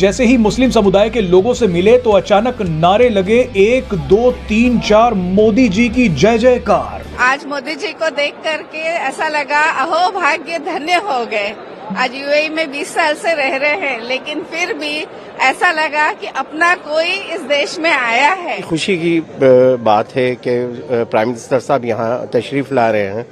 जैसे ही मुस्लिम समुदाय के लोगों से मिले तो अचानक नारे लगे 1 2 3 4 मोदी जी की जय जयकार। आज मोदी जी को देख करके ऐसा लगा अहो भाग्य धन्य हो गए। आज यूएई में 20 साल से रह रहे हैं, लेकिन फिर भी ऐसा लगा कि अपना कोई इस देश में आया है। खुशी की बात है कि प्राइम मिनिस्टर साहब यहाँ तशरीफ ला रहे हैं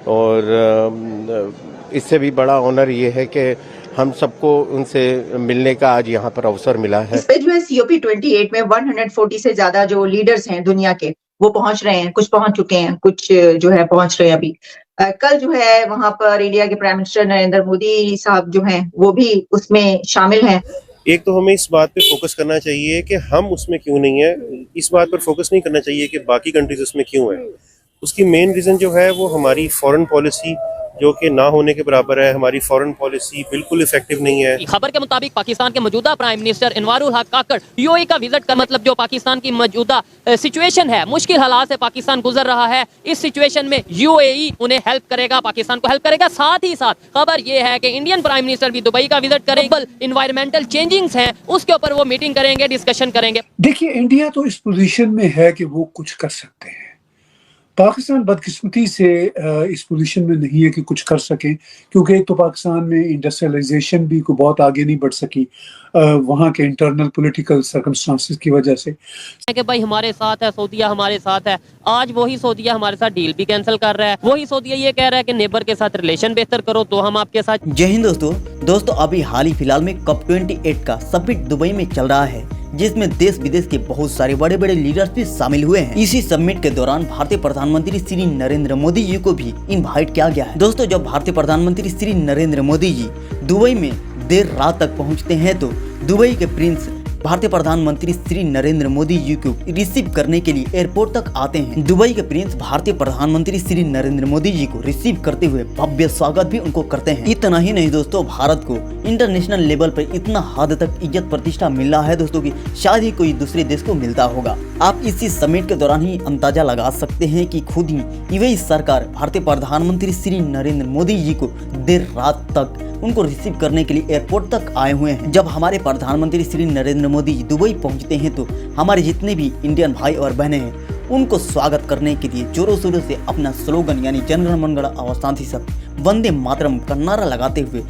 और इससे भी बड़ा ऑनर ये है कि हम सबको उनसे मिलने का आज यहाँ पर अवसर मिला है। इस पे जो है COP 28 में 140 से ज्यादा जो लीडर्स हैं दुनिया के वो पहुंच रहे हैं, कुछ पहुंच चुके हैं, कुछ जो है पहुंच रहे हैं अभी। कल जो है वहां पर इंडिया के प्राइम मिनिस्टर नरेंद्र मोदी साहब जो हैं वो भी उसमें शामिल हैं। एक तो हमें इस बात पे फोकस करना चाहिए कि हम उसमें क्यों नहीं है, इस बात पर फोकस नहीं करना चाहिए कि बाकी कंट्रीज उसमें क्यों है। उसकी मेन रीजन जो है वो हमारी फॉरेन पॉलिसी जो कि ना होने के बराबर है। हमारी फॉरेन पॉलिसी बिल्कुल इफेक्टिव नहीं है। खबर के मुताबिक पाकिस्तान के मौजूदा प्राइम मिनिस्टर अनवरुल हक काकड़ यूएई का विजिट का मतलब जो पाकिस्तान की मौजूदा सिचुएशन है, मुश्किल हालात से पाकिस्तान गुजर रहा है, इस सिचुएशन में यूएई उन्हें हेल्प करेगा, पाकिस्तान को हेल्प करेगा। साथ ही साथ खबर यह है कि इंडियन प्राइम मिनिस्टर भी दुबई का विजिट करेंगे। इन्वायरमेंटल चेंजिंग्स हैं उसके ऊपर वो मीटिंग करेंगे, डिस्कशन करेंगे। देखिए, इंडिया तो इस पोजीशन में है कि वो कुछ कर सकते हैं। पाकिस्तान बदकिस्मती से इस पोजीशन में नहीं है कि कुछ कर सके, क्योंकि एक तो पाकिस्तान में इंडस्ट्रियलाइजेशन भी को बहुत आगे नहीं बढ़ सकी वहाँ के इंटरनल पॉलिटिकल सर्कमस्टांसेस की वजह से। कि भाई हमारे साथ है, सऊदीया हमारे साथ है। आज वही सऊदीया हमारे साथ डील भी कैंसिल कर रहा है। वही सऊदीया ये कह रहा है कि नेबर के साथ रिलेशन बेहतर करो तो हम आपके साथ। जय हिंद दोस्तों अभी हाल ही फिलहाल में COP 28 का समिट दुबई में चल रहा है, जिसमें देश विदेश के बहुत सारे बड़े बड़े लीडर्स भी शामिल हुए हैं। इसी समिट के दौरान भारतीय प्रधानमंत्री श्री नरेंद्र मोदी जी को भी इनवाइट किया गया है। दोस्तों, जब भारतीय प्रधानमंत्री श्री नरेंद्र मोदी जी दुबई में देर रात तक पहुंचते हैं तो दुबई के प्रिंस भारतीय प्रधानमंत्री श्री नरेंद्र मोदी जी को रिसीव करने के लिए एयरपोर्ट तक आते हैं। दुबई के प्रिंस भारतीय प्रधानमंत्री श्री नरेंद्र मोदी जी को रिसीव करते हुए भव्य स्वागत भी उनको करते हैं। इतना ही नहीं दोस्तों, भारत को इंटरनेशनल लेवल पर इतना हद तक इज्जत प्रतिष्ठा मिल रहा है दोस्तों की शायद ही कोई दूसरे देश को मिलता होगा। आप इसी समिट के दौरान ही अंदाजा लगा सकते हैं कि खुद ही यूएई सरकार भारतीय प्रधानमंत्री श्री नरेंद्र मोदी जी को देर रात तक उनको रिसीव करने के लिए एयरपोर्ट तक आए हुए हैं। जब हमारे प्रधानमंत्री श्री नरेंद्र मोदी जी दुबई पहुंचते हैं तो हमारे जितने भी इंडियन भाई और बहनें हैं उनको स्वागत करने के लिए जोरों शोरों से अपना स्लोगन यानी जनगण मनगण अवस्थांति सब वंदे मातरम का नारा लगाते हुए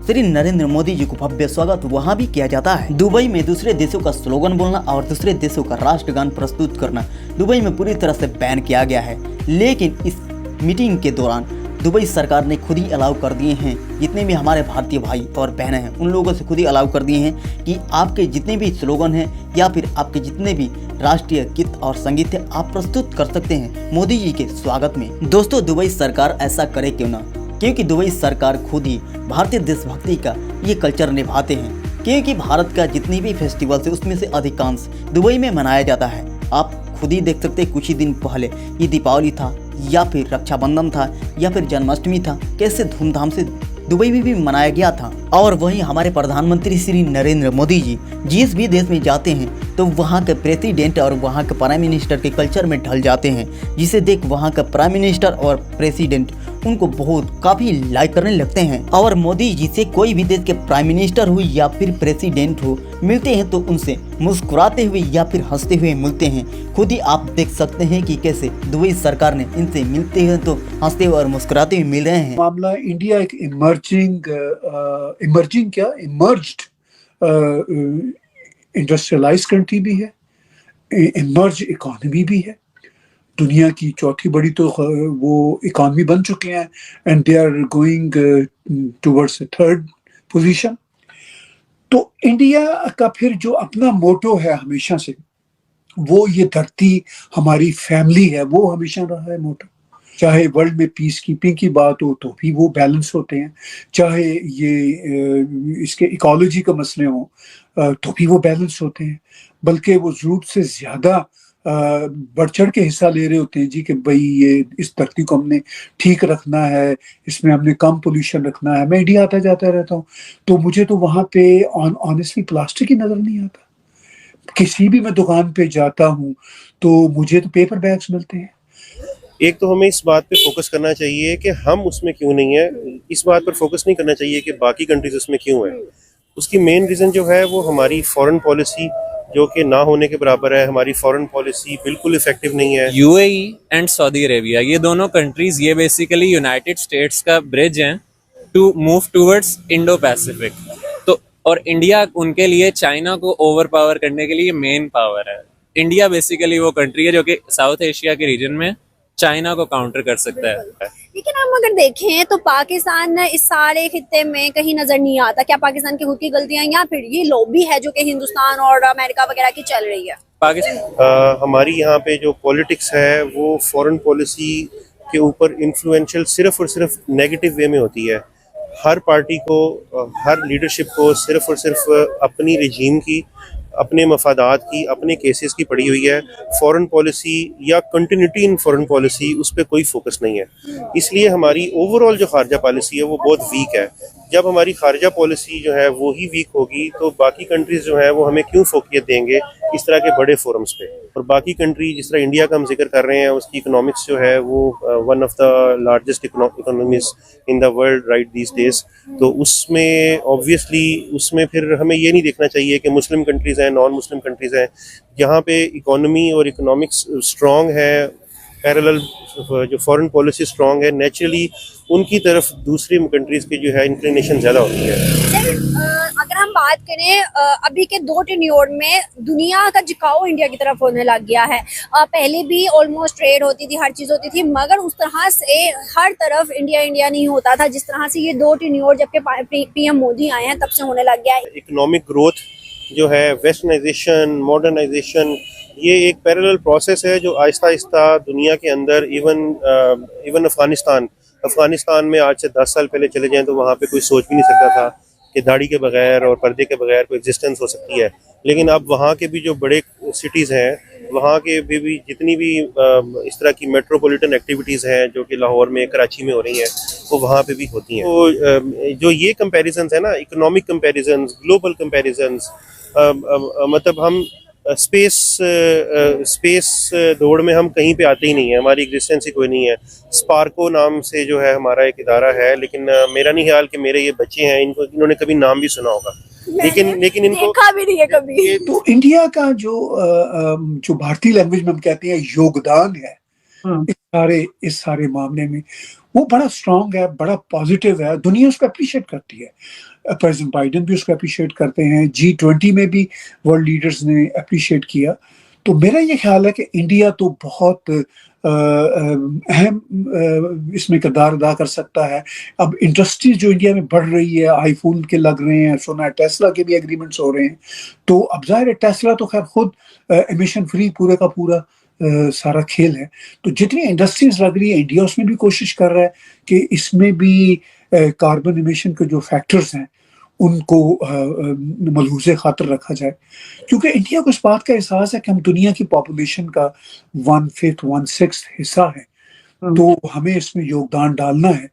श्री नरेंद्र मोदी जी को भव्य स्वागत वहाँ भी किया जाता है। दुबई में दूसरे देशों का स्लोगन बोलना और दूसरे देशों का राष्ट्रगान प्रस्तुत करना दुबई में पूरी तरह से बैन किया गया है, लेकिन इस मीटिंग के दौरान दुबई सरकार ने खुद ही अलाउ कर दिए हैं, जितने भी हमारे भारतीय भाई और बहनें हैं उन लोगों से खुद ही अलाउ कर दिए हैं कि आपके जितने भी स्लोगन हैं या फिर आपके जितने भी राष्ट्रीय गीत और संगीत है आप प्रस्तुत कर सकते हैं मोदी जी के स्वागत में। दोस्तों, दुबई सरकार ऐसा करे क्यों ना, क्योंकि दुबई सरकार खुद ही भारतीय देशभक्ति का ये कल्चर निभाते हैं, क्योंकि भारत का जितनी भी फेस्टिवल है उसमें से अधिकांश दुबई में मनाया जाता है। आप खुद ही देख सकते हैं, कुछ ही दिन पहले ये दीपावली था या फिर रक्षाबंधन था या फिर जन्माष्टमी था, कैसे धूमधाम से दुबई में भी मनाया गया था। और वहीं हमारे प्रधानमंत्री श्री नरेंद्र मोदी जी जिस भी देश में जाते हैं तो वहाँ के प्रेसिडेंट और वहाँ के प्राइम मिनिस्टर के कल्चर में ढल जाते हैं, जिसे देख वहाँ का प्राइम मिनिस्टर और प्रेसिडेंट उनको काफी लाइक करने लगते हैं। और मोदी जी से कोई भी देश के प्राइम मिनिस्टर हो या फिर प्रेसिडेंट हो मिलते हैं तो उनसे मुस्कुराते हुए या फिर हंसते हुए मिलते हैं। खुद ही आप देख सकते हैं कि कैसे दुबई सरकार ने इनसे मिलते हैं तो हंसते हुए और मुस्कुराते हुए मिल रहे हैं। मामला इंडिया एक इमर्ज्ड इंडस्ट्रियलाइज कंट्री भी है, इमर्ज इकोनॉमी भी है, दुनिया की चौथी बड़ी तो वो इकोनॉमी बन चुके हैं and they are going towards third position. तो इंडिया का फिर जो अपना मोटो है हमेशा से वो ये धरती हमारी फैमिली है, वो हमेशा रहा है मोटो। चाहे वर्ल्ड में पीस कीपिंग की बात हो तो भी वो बैलेंस होते हैं, चाहे ये इसके इकोलॉजी का मसले हो तो भी वो बैलेंस होते हैं, बल्कि वो जरूरत से ज्यादा बढ़ चढ़ के हिस्सा ले रहे होते हैं जी कि भाई ये इस धरती को हमने ठीक रखना है, इसमें हमने कम पोल्यूशन रखना है। मैं इंडिया आता जाता रहता हूँ तो मुझे तो वहाँ पे ऑनेस्टली प्लास्टिक ही नजर नहीं आता। किसी भी मैं दुकान पे जाता हूँ तो मुझे तो पेपर बैग्स मिलते हैं। एक तो हमें इस बात पे फोकस करना चाहिए कि हम उसमें क्यों नहीं है, इस बात पर फोकस नहीं करना चाहिए कि बाकी कंट्रीज उसमें क्यों है। उसकी मेन रीज़न जो है वो हमारी फॉरेन पॉलिसी जो कि ना होने के बराबर है। हमारी फॉरेन पॉलिसी बिल्कुल इफेक्टिव नहीं है। यूएई एंड सऊदी अरेबिया, ये दोनों कंट्रीज ये बेसिकली यूनाइटेड स्टेट्स का ब्रिज हैं to move towards Indo Pacific. तो और इंडिया उनके लिए चाइना को ओवर पावर करने के लिए मेन पावर है। इंडिया बेसिकली वो कंट्री है जो कि साउथ एशिया के रीजन में चाइना को काउंटर कर सकता है। लेकिन हम अगर देखें तो पाकिस्तान इस सारे खित्ते में कहीं नजर नहीं आता। क्या पाकिस्तान की खुद की गलतियां या फिर ये लॉबी है जो कि हिंदुस्तान और अमेरिका वगैरह की चल रही है? पाकिस्तान हमारी यहाँ पे जो पॉलिटिक्स है वो फॉरेन पॉलिसी के ऊपर इन्फ्लुएंशियल सिर्फ और सिर्फ नेगेटिव वे में होती है। हर पार्टी को, हर लीडरशिप को सिर्फ और सिर्फ अपनी रिजीम की, अपने मफादात की, अपने केसेस की पड़ी हुई है। फॉरेन पॉलिसी या कंटिन्यूटी इन फॉरेन पॉलिसी उस पर कोई फोकस नहीं है। इसलिए हमारी ओवरऑल जो खारजा पॉलिसी है वो बहुत वीक है। जब हमारी खारजा पॉलिसी जो है वो ही वीक होगी तो बाकी कंट्रीज जो है वो हमें क्यों फोकियत देंगे इस तरह के बड़े फोरम्स पे। और बाकी कंट्री जिस तरह इंडिया का हम जिक्र कर रहे हैं उसकी इकोनॉमिक्स जो है वो one of the largest economies in the world right these days. तो उसमें ऑब्वियसली उसमें फिर हमें ये नहीं देखना चाहिए कि मुस्लिम कंट्रीज हैं, नॉन मुस्लिम कंट्रीज हैं। जहाँ पे इकोनॉमी और इकोनॉमिक्स स्ट्रॉन्ग है, पैरेलल जो फॉरेन पॉलिसी स्ट्रॉन्ग है, नेचुरली उनकी तरफ दूसरी कंट्रीज की जो है इंक्लिनेशन ज़्यादा होती है। अगर हम बात करें अभी के 2 टेन्योर में दुनिया का झुकाव इंडिया की तरफ होने लग गया है। पहले भी ऑलमोस्ट ट्रेड होती थी, हर चीज होती थी, मगर उस तरह से हर तरफ इंडिया इंडिया नहीं होता था जिस तरह से ये 2 टेन्योर जबकि पीएम मोदी आए हैं तब से होने लग गया है। इकोनॉमिक ग्रोथ जो है, वेस्टर्नाइजेशन, मॉडर्नाइजेशन, ये एक पैरेलल प्रोसेस है जो आहिस्ता आहिस्ता दुनिया के अंदर इवन अफगानिस्तान में आज से 10 साल पहले चले जाएं तो वहाँ पे कोई सोच भी नहीं सकता था कि दाढ़ी के बगैर और पर्दे के बगैर कोई एग्जिस्टेंस हो सकती है। लेकिन अब वहाँ के भी जो बड़े सिटीज़ हैं, वहाँ के भी जितनी भी इस तरह की मेट्रोपॉलिटन एक्टिविटीज़ हैं जो कि लाहौर में, कराची में हो रही हैं, वो वहाँ पे भी होती हैं। तो जो ये कंपैरिजन्स है ना, इकोनॉमिक कंपैरिजन्स, ग्लोबल कंपैरिजन्स, मतलब हम स्पेस दौड़ में हम कहीं पे आते ही नहीं है, हमारी एग्जिस्टेंस ही कोई नहीं है। स्पार्को नाम से जो है हमारा एक इदारा है, लेकिन मेरा नहीं ख्याल कि मेरे ये बच्चे हैं इन्होंने कभी नाम भी सुना होगा, लेकिन इनको देखा भी नहीं है कभी। तो इंडिया का जो भारतीय लैंग्वेज में हम कहते हैं योगदान है इस सारे मामले में, वो बड़ा स्ट्रांग है, बड़ा पॉजिटिव है। दुनिया उसको अप्रिशिएट करती है, प्रेसिडेंट बाइडेन भी उसको अप्रिशिएट करते हैं, G20 में भी वर्ल्ड लीडर्स ने अप्रिशिएट किया। तो मेरा ये ख्याल है कि इंडिया तो बहुत अहम इसमें किरदार अदा कर सकता है। अब इंडस्ट्रीज जो इंडिया में बढ़ रही है, आईफोन के लग रहे हैं, सुना है टेस्ला के भी एग्रीमेंट्स हो रहे हैं। तो अब जाहिर है टेस्ला तो खैर खुद एमिशन फ्री पूरे का पूरा सारा खेल है। तो जितनी इंडस्ट्रीज लग रही है इंडिया उसमें भी कोशिश कर रहा है कि इसमें भी कार्बन इमिशन के जो फैक्टर्स हैं उनको मलहूज़े खातर रखा जाए, क्योंकि इंडिया को इस बात का एहसास है कि हम दुनिया की पॉपुलेशन का 1/5 1/6 हिस्सा है। तो हमें इसमें योगदान डालना है।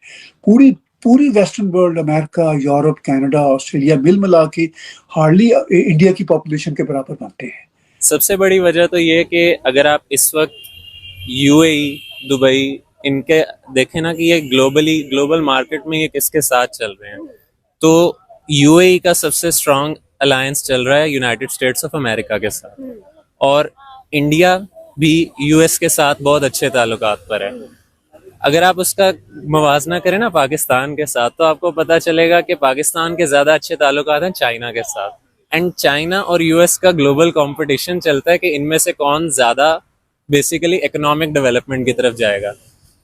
पूरी western world, America, Europe, Canada, Australia मिला के हार्डली इंडिया की पॉपुलेशन के बराबर बनते हैं। सबसे बड़ी वजह तो ये है कि अगर आप इस वक्त यूएई, दुबई इनके देखें ना कि ये ग्लोबल मार्केट में ये किसके साथ चल रहे हैं, तो यूएई का सबसे स्ट्रांग अलायंस चल रहा है यूनाइटेड स्टेट्स ऑफ अमेरिका के साथ, और इंडिया भी यूएस के साथ बहुत अच्छे ताल्लुकात पर है। अगर आप उसका मवाजना करें ना पाकिस्तान के साथ, तो आपको पता चलेगा कि पाकिस्तान के ज्यादा अच्छे ताल्लुकात हैं चाइना के साथ। एंड चाइना और यूएस का ग्लोबल कंपटीशन चलता है कि इनमें से कौन ज्यादा बेसिकली इकोनॉमिक डेवलपमेंट की तरफ जाएगा।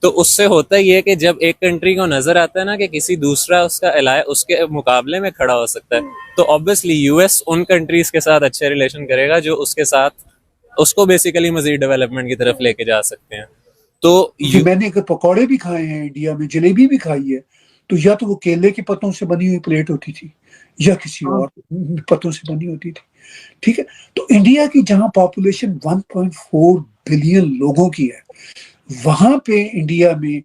तो उससे होता ही है कि जब एक कंट्री को नजर आता है ना कि किसी दूसरा उसका एलाय उसके मुकाबले में खड़ा हो सकता है, तो ऑब्वियसली यूएस उन कंट्रीज के साथ अच्छे रिलेशन करेगा जो उसके साथ उसको बेसिकली मजीद डेवलपमेंट की तरफ लेके जा सकते हैं। तो मैंने पकौड़े भी खाए हैं इंडिया में, जलेबी भी खाई है, तो या तो वो केले के पत्तों से बनी हुई प्लेट होती थी या किसी और पत्तों से बनी होती थी। ठीक है, तो इंडिया की जहां पॉपुलेशन 1.4 बिलियन लोगों की है, वहां पे इंडिया में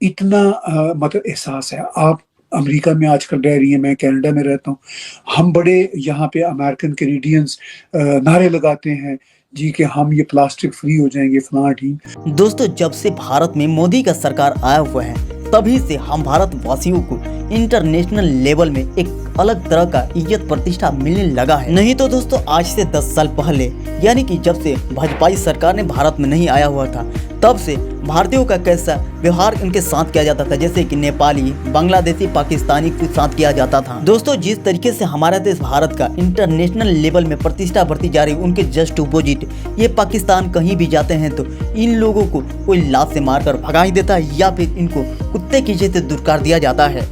इतना मतलब एहसास है। आप अमेरिका में आजकल रह रही है, मैं कनाडा में रहता हूँ, हम बड़े यहाँ पे अमेरिकन कैनेडियंस नारे लगाते हैं जी कि हम ये प्लास्टिक फ्री हो जाएंगे, फलां ठीक। दोस्तों, जब से भारत में मोदी का सरकार आया हुआ है, तभी से हम भारतवासियों को इंटरनेशनल लेवल में एक अलग तरह का इज्जत प्रतिष्ठा मिलने लगा है। नहीं तो दोस्तों आज से 10 साल पहले यानी कि जब से भाजपाई सरकार ने भारत में नहीं आया हुआ था, तब से भारतीयों का कैसा व्यवहार इनके साथ किया जाता था, जैसे कि नेपाली, बांग्लादेशी, पाकिस्तानी के साथ किया जाता था। दोस्तों जिस तरीके से हमारा देश भारत का इंटरनेशनल लेवल में प्रतिष्ठा बढ़ती जा रही है, उनके जस्ट अपोजिट ये पाकिस्तान कहीं भी जाते हैं तो इन लोगों को कोई लात से मारकर भगा ही देता है या फिर इनको कुत्ते की जैसे दुत्कार दिया जाता है।